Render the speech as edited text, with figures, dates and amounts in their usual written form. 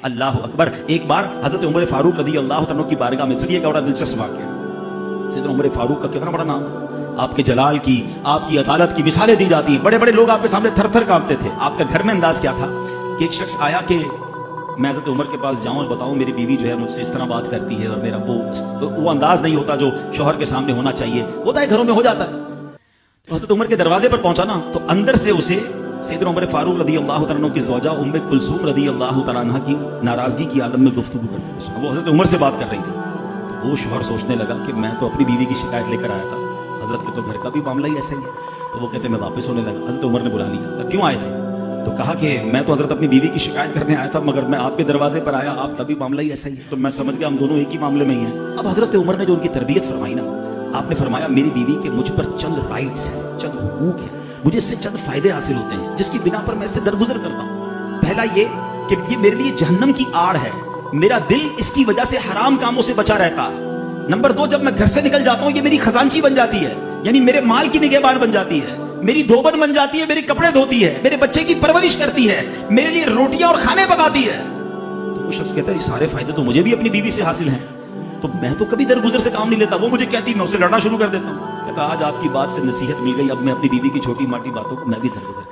अल्लाह अकबर। एक बार हजरत उमर फारूक रदी अल्लाह तआला की बारगाह में, सुनिएगा बड़ा दिलचस्प वाक़या। सैयदना उमर फारूक का कितना बड़ा नाम है, आपके जलाल की, आपकी अदालत की मिसालें दी जाती है। बड़े बड़े लोग आपके सामने थर थर कांपते थे। आपका घर में अंदाज क्या था कि एक शख्स आया कि मैं हजरत उमर के पास जाऊं और बताऊं मेरी बीवी जो है मुझसे इस तरह बात करती है, और मेरा वो अंदाज नहीं होता जो शौहर के सामने होना चाहिए, होता है घरों में हो जाता है। तो हजरत उमर के दरवाजे पर पहुंचा ना, तो अंदर से उसे सैयदना उमर फारूक रदी अल्लाह तआला अन्हु की ज़ौजा उम्मे कुलसूम रदी अल्लाह तआला अन्हा की नाराजगी की आदम में गुफ्तगू कर रही थी। वो हजरत उमर से बात कर रही थी। तो वो शौहर सोचने लगा कि मैं तो अपनी बीवी की शिकायत लेकर आया था, हजरत के तो घर का भी मामला ही ऐसा ही है। तो वो कहते मैं वापस होने लगा। हजरत उमर ने बुला लिया, क्यों आए थे? तो कहा कि मैं तो हजरत अपनी बीवी की शिकायत करने आया था, मगर मैं आपके दरवाजे पर आया, आपका भी मामला ही ऐसा ही है। तो मैं समझ गया हम दोनों एक ही मामले में ही हैं। अब हजरत उमर ने जो उनकी तरबियत फरमाई ना, आपने फरमाया मेरी बीवी के मुझ पर चंद राइट्स हैं, चंद हुकूक हैं, मुझे इससे चंद फायदे हासिल होते हैं जिसकी बिना पर मैं इससे दरगुजर करता हूँ। पहला ये कि ये मेरे लिए जहन्नम की आड़ है, मेरा दिल इसकी वजह से हराम कामों से बचा रहता है। नंबर दो, जब मैं घर से निकल जाता हूँ ये मेरी खजांची बन जाती है, यानी मेरे माल की निगहबान बन जाती है, मेरी धोबन बन जाती है, मेरे कपड़े धोती है, मेरे बच्चे की परवरिश करती है, मेरे लिए रोटियां और खाने पकाती है। तो वो शख्स कहता है ये सारे फायदे तो मुझे भी अपनी बीवी से हासिल हैं, तो मैं तो कभी दरगुजर से काम नहीं लेता। वो मुझे कहती मैं उससे लड़ना शुरू कर देता हूँ। कहता आज आपकी बात से नसीहत मिल गई, अब मैं अपनी बीवी की छोटी मोटी बातों को मैं भी दरगुजर